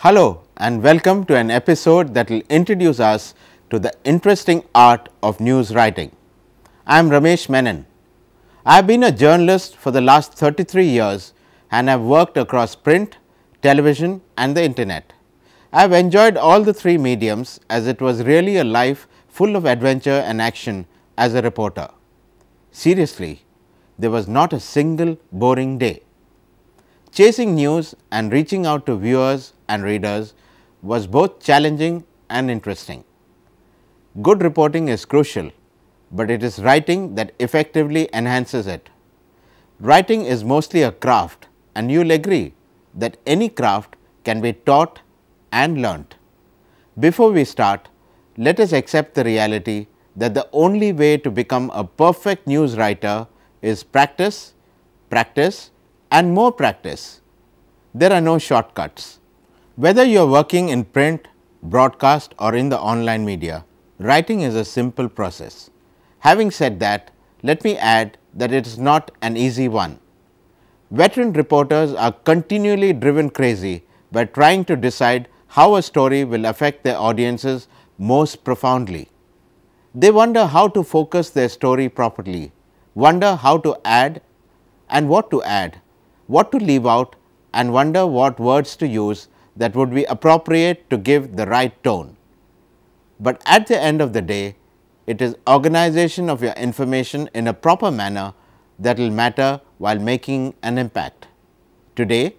Hello and welcome to an episode that will introduce us to the interesting art of news writing. I am Ramesh Menon. I have been a journalist for the last 33 years and have worked across print, television and the internet. I have enjoyed all the three mediums as it was really a life full of adventure and action as a reporter. Seriously, there was not a single boring day. Chasing news and reaching out to viewers and readers was both challenging and interesting. Good reporting is crucial, but it is writing that effectively enhances it. Writing is mostly a craft, and you will agree that any craft can be taught and learnt. Before we start, let us accept the reality that the only way to become a perfect news writer is practice, practice and more practice. There are no shortcuts. Whether you are working in print, broadcast or in the online media, writing is a simple process. Having said that, let me add that it is not an easy one. Veteran reporters are continually driven crazy by trying to decide how a story will affect their audiences most profoundly. They wonder how to focus their story properly, wonder how to add and what to add, what to leave out and wonder what words to use that would be appropriate to give the right tone. But at the end of the day, it is organization of your information in a proper manner that will matter while making an impact. Today,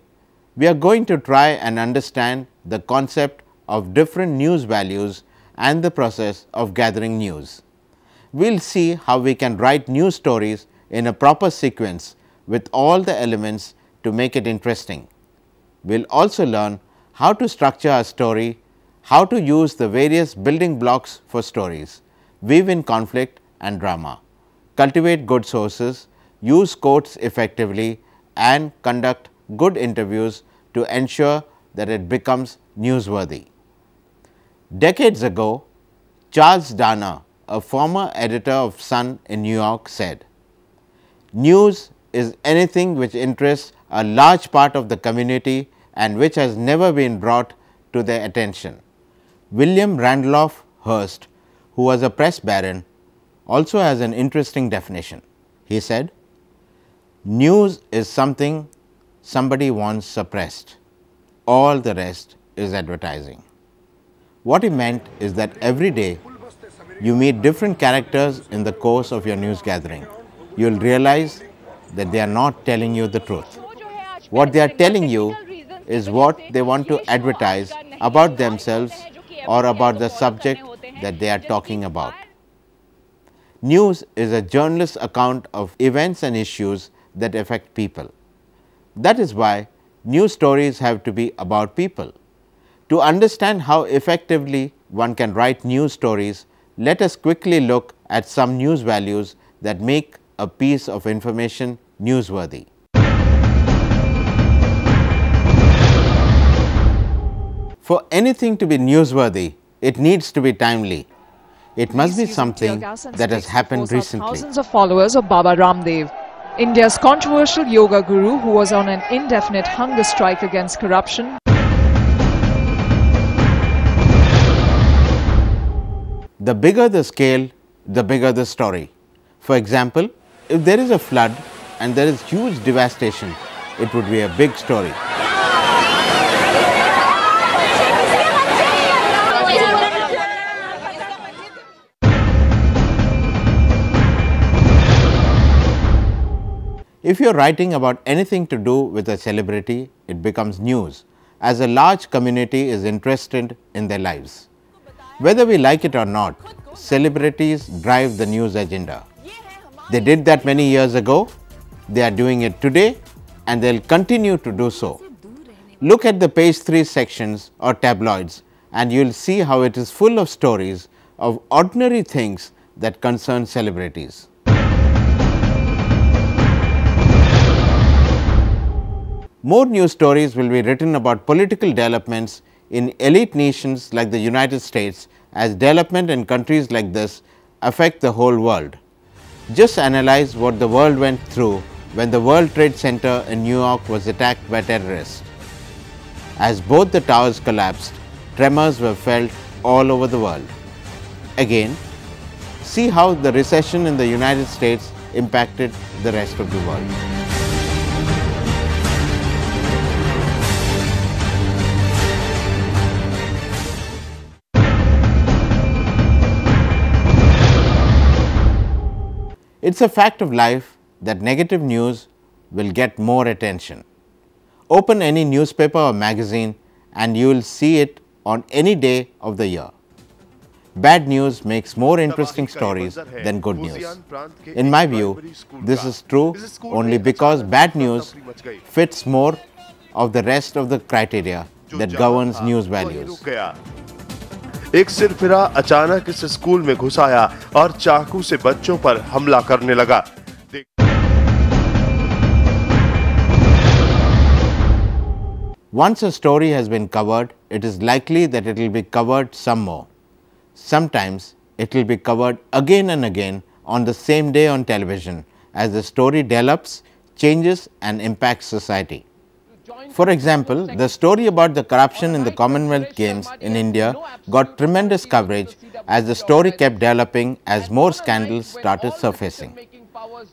we are going to try and understand the concept of different news values and the process of gathering news. We will see how we can write news stories in a proper sequence with all the elements to make it interesting. We will also learn how to structure a story, how to use the various building blocks for stories, weave in conflict and drama, cultivate good sources, use quotes effectively and conduct good interviews to ensure that it becomes newsworthy. Decades ago, Charles Dana, a former editor of Sun in New York, said, "News is anything which interests a large part of the community and which has never been brought to their attention." William Randolph Hearst, who was a press baron, also has an interesting definition. He said, "News is something somebody wants suppressed. All the rest is advertising." What he meant is that every day you meet different characters in the course of your news gathering. You will realize that they are not telling you the truth. What they are telling you is what they want to advertise about themselves or about the subject that they are talking about. News is a journalist's account of events and issues that affect people. That is why news stories have to be about people. To understand how effectively one can write news stories, let us quickly look at some news values that make a piece of information newsworthy. For anything to be newsworthy, it needs to be timely. It must be something that has happened recently. Thousands of followers of Baba Ramdev, India's controversial yoga guru who was on an indefinite hunger strike against corruption. The bigger the scale, the bigger the story. For example, if there is a flood and there is huge devastation, it would be a big story. If you are writing about anything to do with a celebrity, it becomes news, as a large community is interested in their lives. Whether we like it or not, celebrities drive the news agenda. They did that many years ago, they are doing it today and they will continue to do so. Look at the page 3 sections or tabloids and you will see how it is full of stories of ordinary things that concern celebrities. More news stories will be written about political developments in elite nations like the United States, as development in countries like this affect the whole world. Just analyze what the world went through when the World Trade Center in New York was attacked by terrorists. As both the towers collapsed, tremors were felt all over the world. Again, see how the recession in the United States impacted the rest of the world. It's a fact of life that negative news will get more attention. Open any newspaper or magazine and you will see it on any day of the year. Bad news makes more interesting stories than good news. In my view, this is true only because bad news fits more of the rest of the criteria that governs news values. एक सिरफिरा अचानक इस school में घुस आया और चाकू से बच्चों पर हमला करने लगा। Once a story has been covered, it is likely that it will be covered some more. Sometimes it will be covered again and again on the same day on television as the story develops, changes and impacts society. For example, the story about the corruption in the Commonwealth Games in India got tremendous coverage as the story kept developing as more scandals started surfacing.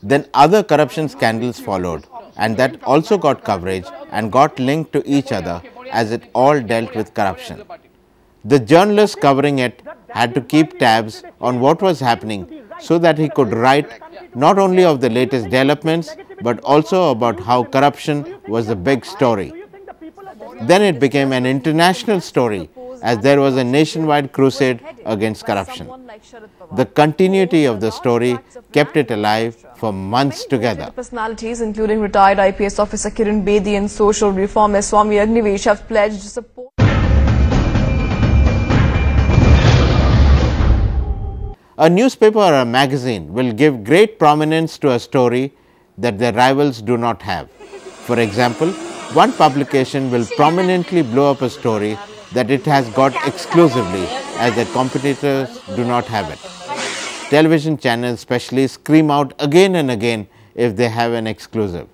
Then other corruption scandals followed and that also got coverage and got linked to each other as it all dealt with corruption. The journalist covering it had to keep tabs on what was happening so that he could write not only of the latest developments but also about how corruption was the big story. Then it became an international story as there was a nationwide crusade against corruption. The continuity of the story kept it alive for months together. Personalities including retired IPS officer Kiran Bedi and social reformist Swami Agnivesh have pledged support. A newspaper or a magazine will give great prominence to a story that their rivals do not have. For example, one publication will prominently blow up a story that it has got exclusively as their competitors do not have it. Television channels especially scream out again and again if they have an exclusive.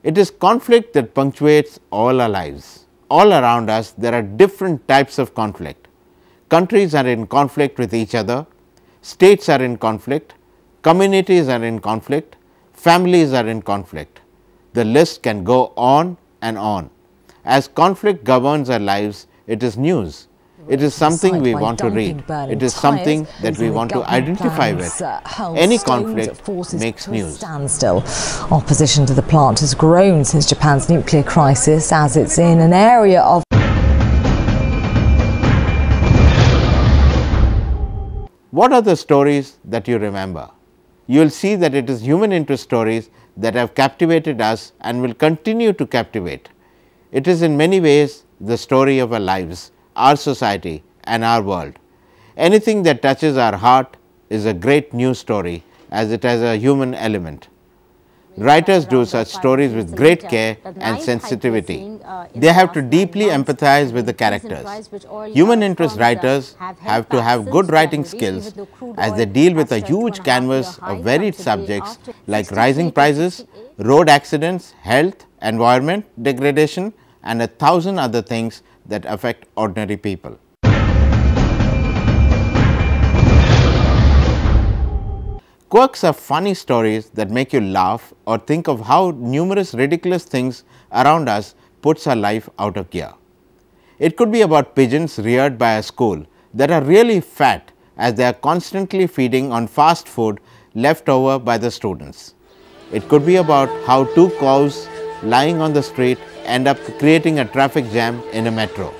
It is conflict that punctuates all our lives. All around us there are different types of conflict. Countries are in conflict with each other, states are in conflict, communities are in conflict, families are in conflict. The list can go on and on. As conflict governs our lives, it is news. It is something we want to read. It is something that we want to identify with. Any conflict makes news. Standstill. Opposition to the plant has grown since Japan's nuclear crisis as it's in an area of What are the stories that you remember? You will see that it is human interest stories that have captivated us and will continue to captivate. It is in many ways the story of our lives, our society and our world. Anything that touches our heart is a great news story as it has a human element. Writers do such stories with great care and sensitivity. They have to deeply empathize with the characters. Human interest writers have to have good writing skills as they deal with a huge canvas of varied subjects like rising prices, road accidents, health, environment degradation and 1,000 other things that affect ordinary people. Quirks are funny stories that make you laugh or think of how numerous ridiculous things around us puts our life out of gear. It could be about pigeons reared by a school that are really fat as they are constantly feeding on fast food left over by the students. It could be about how two cows lying on the street end up creating a traffic jam in a metro.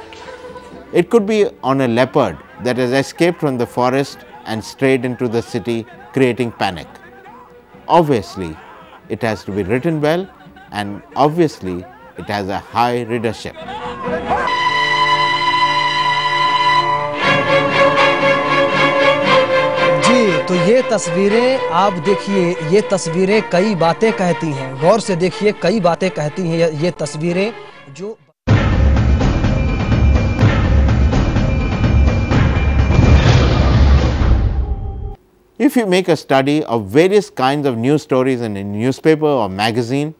It could be on a leopard that has escaped from the forest and strayed into the city, creating panic. Obviously, it has to be written well and obviously it has a high readership. जी, तो ये तस्वीरें आप देखिए, ये तस्वीरें कई बातें कहती हैं। गौर से देखिए, कई बातें कहती हैं ये तस्वीरें जो If you make a study of various kinds of news stories in a newspaper or magazine,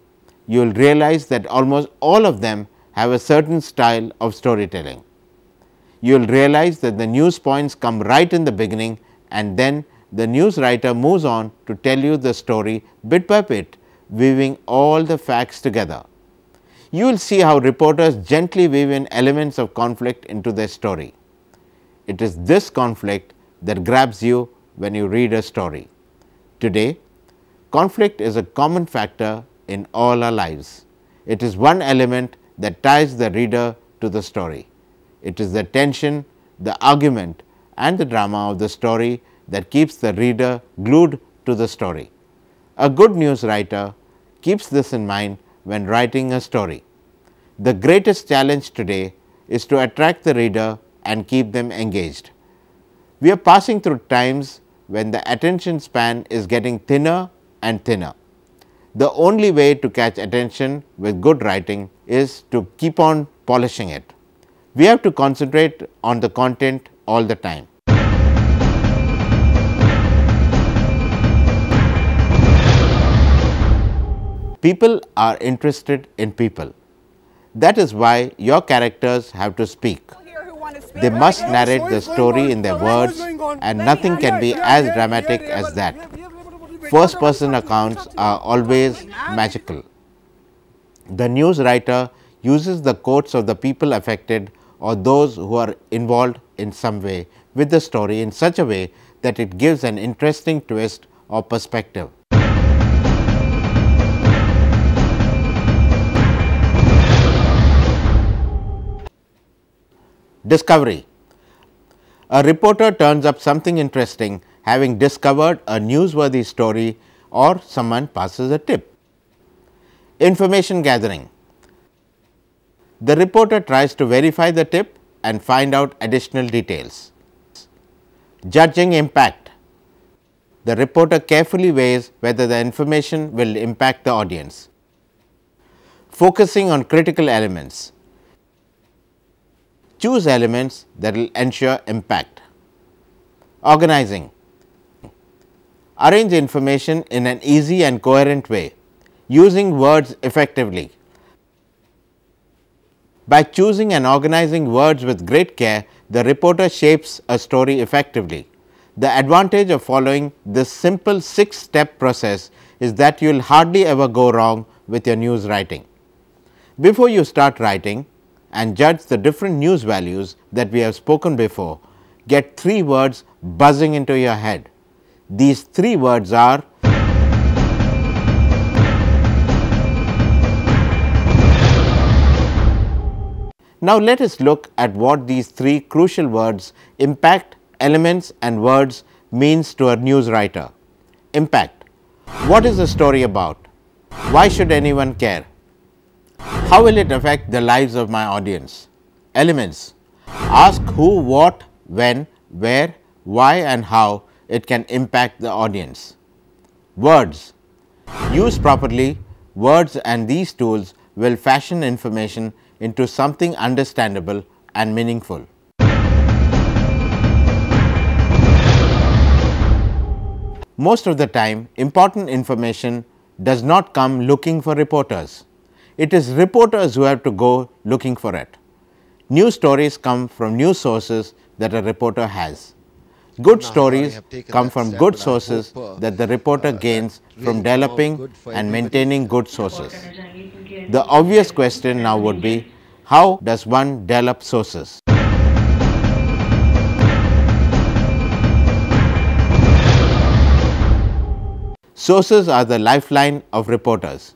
you will realize that almost all of them have a certain style of storytelling. You will realize that the news points come right in the beginning, and then the news writer moves on to tell you the story bit by bit, weaving all the facts together. You will see how reporters gently weave in elements of conflict into their story. It is this conflict that grabs you when you read a story. Today, conflict is a common factor in all our lives. It is one element that ties the reader to the story. It is the tension, the argument and the drama of the story that keeps the reader glued to the story. A good news writer keeps this in mind when writing a story. The greatest challenge today is to attract the reader and keep them engaged. We are passing through times when the attention span is getting thinner and thinner. The only way to catch attention with good writing is to keep on polishing it. We have to concentrate on the content all the time. People are interested in people. That is why your characters have to speak. They must narrate the story in their words, and nothing can be as dramatic as that. First person accounts are always magical. The news writer uses the quotes of the people affected or those who are involved in some way with the story in such a way that it gives an interesting twist or perspective. Discovery. A reporter turns up something interesting, having discovered a newsworthy story or someone passes a tip. Information gathering. The reporter tries to verify the tip and find out additional details. Judging impact. The reporter carefully weighs whether the information will impact the audience. Focusing on critical elements. Choose elements that will ensure impact. Organizing. Arrange information in an easy and coherent way, using words effectively. By choosing and organizing words with great care, the reporter shapes a story effectively. The advantage of following this simple 6-step process is that you will hardly ever go wrong with your news writing. Before you start writing and judge the different news values that we have spoken before, get 3 words buzzing into your head. These 3 words are Now, let us look at what these 3 crucial words impact, elements and words means to a news writer. Impact. What is the story about? Why should anyone care? How will it affect the lives of my audience? Elements. Ask who, what, when, where, why and how it can impact the audience. Words. Used properly, words and these tools will fashion information into something understandable and meaningful. Most of the time, important information does not come looking for reporters. It is reporters who have to go looking for it. News stories come from news sources that a reporter has. Good stories come from good sources that the reporter gains from developing and maintaining good sources. The obvious question now would be, how does one develop sources? Sources are the lifeline of reporters.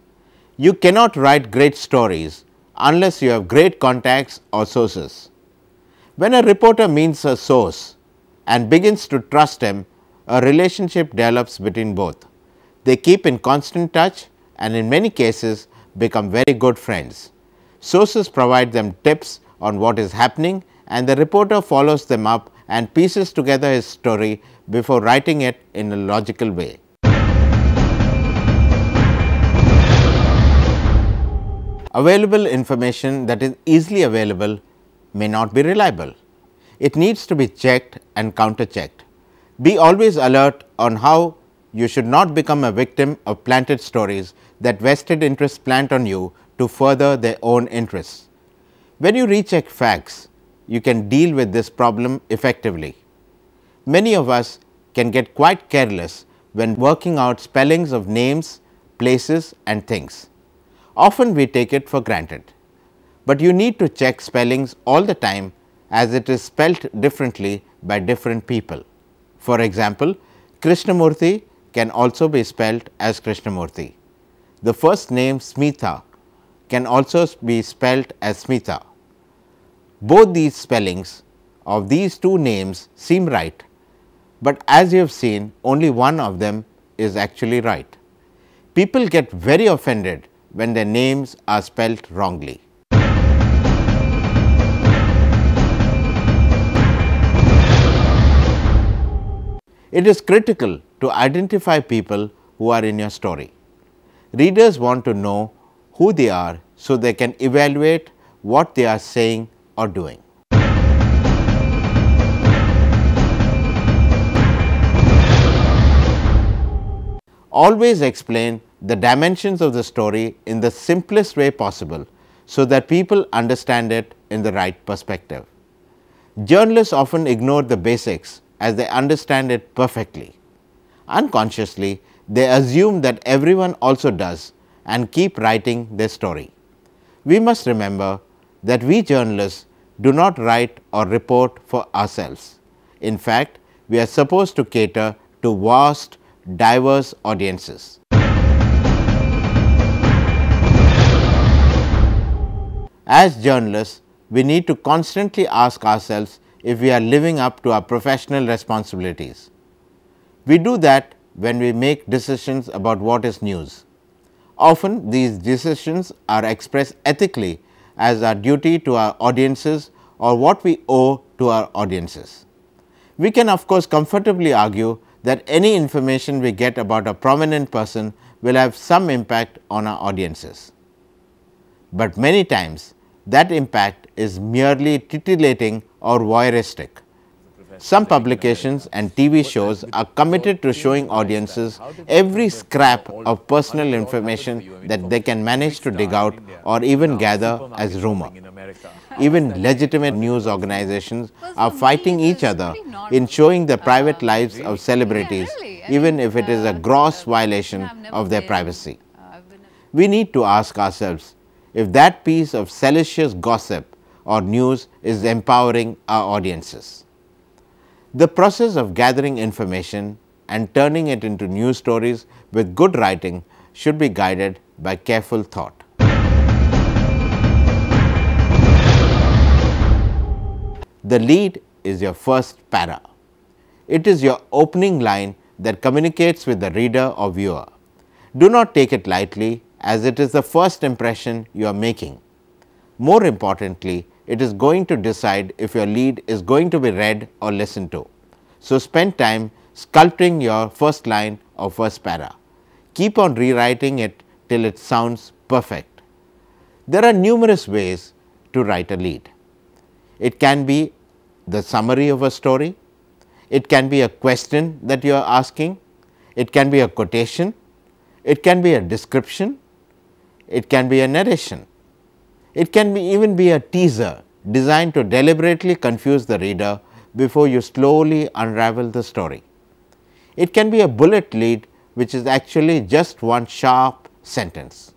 You cannot write great stories unless you have great contacts or sources. When a reporter meets a source and begins to trust him, a relationship develops between both. They keep in constant touch and in many cases become very good friends. Sources provide them tips on what is happening and the reporter follows them up and pieces together his story before writing it in a logical way. Available information that is easily available may not be reliable. It needs to be checked and counter checked. Be always alert on how you should not become a victim of planted stories that vested interests plant on you to further their own interests. When you recheck facts, you can deal with this problem effectively. Many of us can get quite careless when working out spellings of names, places and things. Often we take it for granted, but you need to check spellings all the time as it is spelt differently by different people. For example, Krishnamurthy can also be spelt as Krishnamurthy. The first name Smitha can also be spelt as Smitha. Both these spellings of these two names seem right, but as you have seen, only one of them is actually right. People get very offended when their names are spelt wrongly. It is critical to identify people who are in your story. Readers want to know who they are so they can evaluate what they are saying or doing. Always explain the dimensions of the story in the simplest way possible so that people understand it in the right perspective. Journalists often ignore the basics as they understand it perfectly. Unconsciously, they assume that everyone also does and keep writing their story. We must remember that we journalists do not write or report for ourselves. In fact, we are supposed to cater to vast, diverse audiences. As journalists, we need to constantly ask ourselves if we are living up to our professional responsibilities. We do that when we make decisions about what is news. Often these decisions are expressed ethically as our duty to our audiences or what we owe to our audiences. We can of course comfortably argue that any information we get about a prominent person will have some impact on our audiences. But many times that impact is merely titillating or voyeuristic. Some publications and TV shows are committed to showing audiences every scrap of personal information that they can manage to dig out or even gather as rumor. Even legitimate news organizations are fighting each other in showing the private lives of celebrities, even if it is a gross violation of their privacy. We need to ask ourselves if that piece of salacious gossip or news is empowering our audiences. The process of gathering information and turning it into news stories with good writing should be guided by careful thought. The lead is your first para. It is your opening line that communicates with the reader or viewer. Do not take it lightly, as it is the first impression you are making. More importantly, it is going to decide if your lead is going to be read or listened to. So, spend time sculpting your first line or first para. Keep on rewriting it till it sounds perfect. There are numerous ways to write a lead. It can be the summary of a story, it can be a question that you are asking, it can be a quotation, it can be a description, it can be a narration, it can even be a teaser designed to deliberately confuse the reader before you slowly unravel the story. It can be a bullet lead which is actually just one sharp sentence.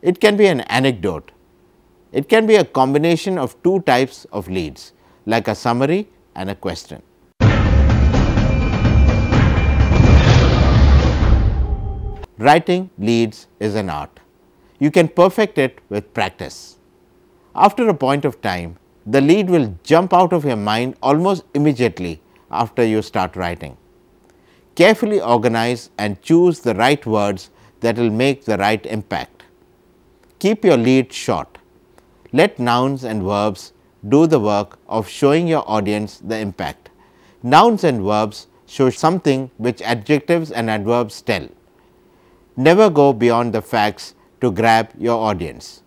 It can be an anecdote. It can be a combination of two types of leads, like a summary and a question. Writing leads is an art. You can perfect it with practice. After a point of time, the lead will jump out of your mind almost immediately after you start writing. Carefully organize and choose the right words that will make the right impact. Keep your lead short. Let nouns and verbs do the work of showing your audience the impact. Nouns and verbs show something which adjectives and adverbs tell. Never go beyond the facts to grab your audience.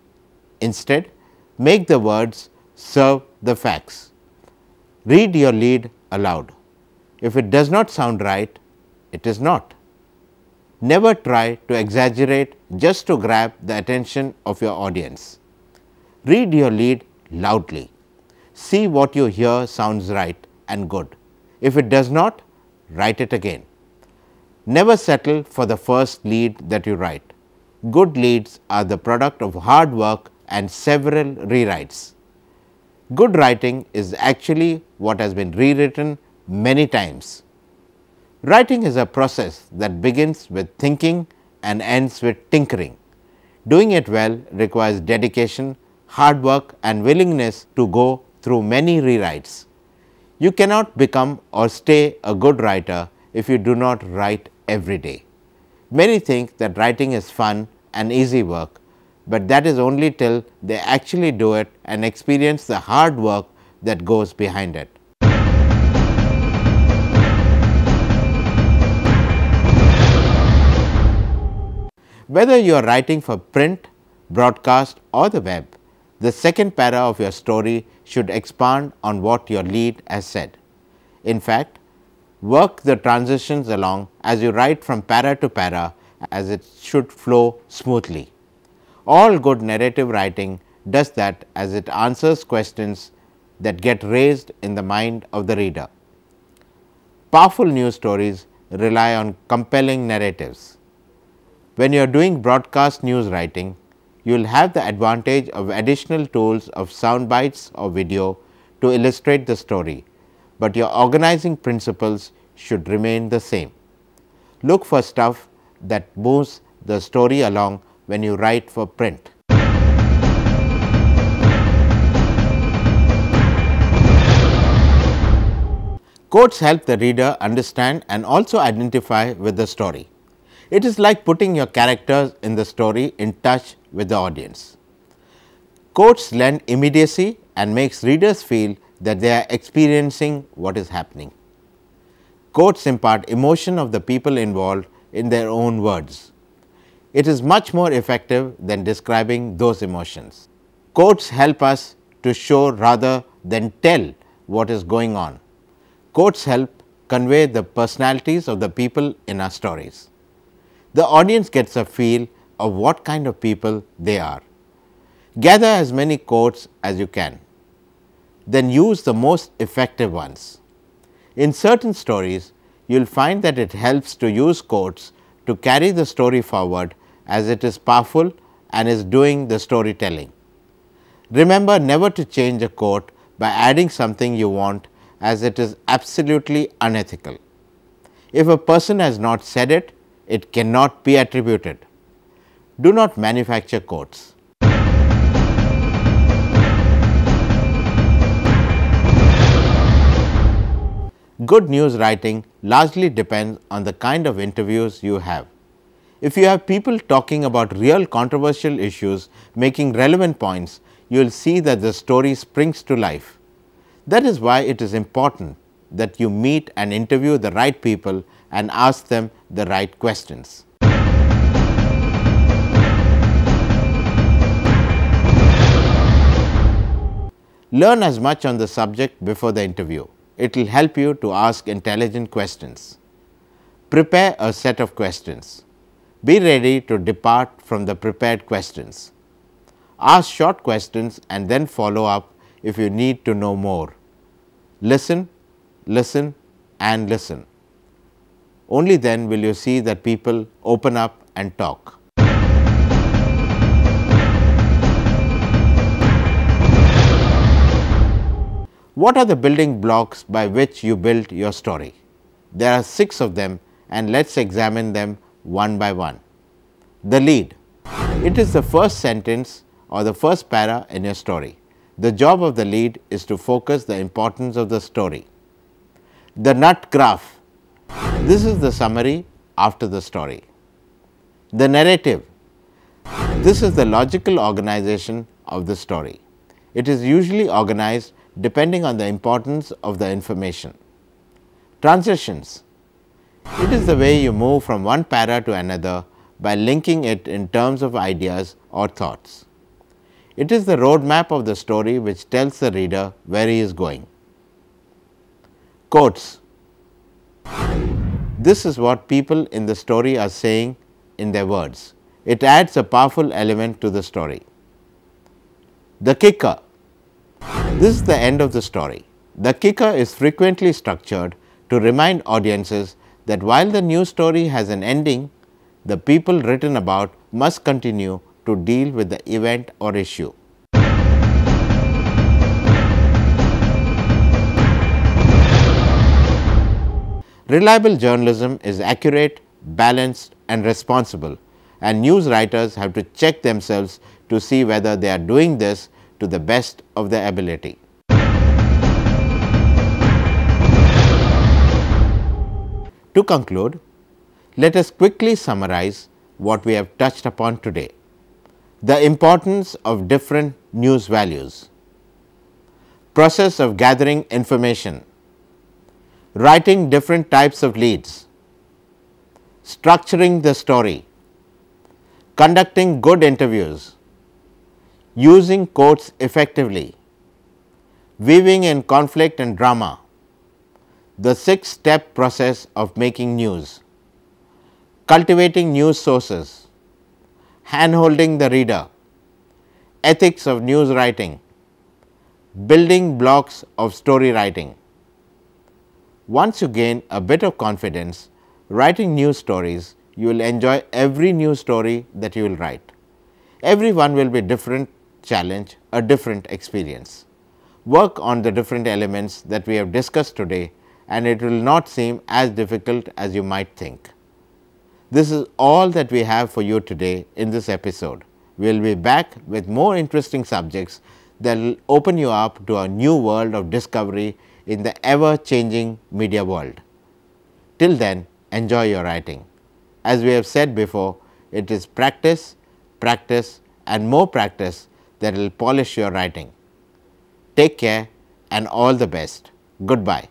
Instead, make the words serve the facts. Read your lead aloud. If it does not sound right, it is not. Never try to exaggerate just to grab the attention of your audience. Read your lead loudly. See what you hear sounds right and good. If it does not, write it again. Never settle for the first lead that you write. Good leads are the product of hard work and several rewrites. Good writing is actually what has been rewritten many times. Writing is a process that begins with thinking and ends with tinkering. Doing it well requires dedication, hard work and willingness to go through many rewrites. You cannot become or stay a good writer if you do not write every day. Many think that writing is fun and easy work, but that is only till they actually do it and experience the hard work that goes behind it. Whether you are writing for print, broadcast or the web, the second para of your story should expand on what your lead has said. In fact, work the transitions along as you write from para to para, as it should flow smoothly. All good narrative writing does that, as it answers questions that get raised in the mind of the reader. Powerful news stories rely on compelling narratives. When you are doing broadcast news writing, you will have the advantage of additional tools of sound bites or video to illustrate the story, but your organizing principles should remain the same. Look for stuff that moves the story along when you write for print. Quotes help the reader understand and also identify with the story. It is like putting your characters in the story in touch with the audience. Quotes lend immediacy and makes readers feel that they are experiencing what is happening. Quotes impart emotion of the people involved in their own words. It is much more effective than describing those emotions. Quotes help us to show rather than tell what is going on. Quotes help convey the personalities of the people in our stories. The audience gets a feel of what kind of people they are. Gather as many quotes as you can, then use the most effective ones. In certain stories, you will find that it helps to use quotes to carry the story forward, as it is powerful and is doing the storytelling. Remember never to change a quote by adding something you want, as it is absolutely unethical. If a person has not said it, it cannot be attributed. Do not manufacture quotes. Good news writing largely depends on the kind of interviews you have. If you have people talking about real controversial issues, making relevant points, you will see that the story springs to life. That is why it is important that you meet and interview the right people and ask them the right questions. Learn as much on the subject before the interview. It will help you to ask intelligent questions. Prepare a set of questions. Be ready to depart from the prepared questions. Ask short questions and then follow up if you need to know more. Listen, listen and listen. Only then will you see that people open up and talk. What are the building blocks by which you built your story? There are 6 of them, and let us examine them one by one. The lead. It is the first sentence or the first para in your story. The job of the lead is to focus the importance of the story. The nut graph. This is the summary after the story. The narrative. This is the logical organization of the story. It is usually organized depending on the importance of the information. Transitions. It is the way you move from one para to another by linking it in terms of ideas or thoughts. It is the roadmap of the story which tells the reader where he is going. Quotes. This is what people in the story are saying in their words. It adds a powerful element to the story. The kicker. This is the end of the story. The kicker is frequently structured to remind audiences that while the news story has an ending, the people written about must continue to deal with the event or issue. Reliable journalism is accurate, balanced and responsible, and news writers have to check themselves to see whether they are doing this to the best of their ability. To conclude, let us quickly summarize what we have touched upon today. The importance of different news values, process of gathering information, writing different types of leads, structuring the story, conducting good interviews, using quotes effectively, weaving in conflict and drama, the 6-step process of making news, cultivating news sources, hand-holding the reader, ethics of news writing, building blocks of story writing. Once you gain a bit of confidence writing news stories, you will enjoy every news story that you will write. Every one will be a different challenge, a different experience. Work on the different elements that we have discussed today, and it will not seem as difficult as you might think. This is all that we have for you today in this episode. We will be back with more interesting subjects that will open you up to a new world of discovery in the ever changing media world. Till then, enjoy your writing. As we have said before, it is practice, practice and more practice that will polish your writing. Take care and all the best. Goodbye.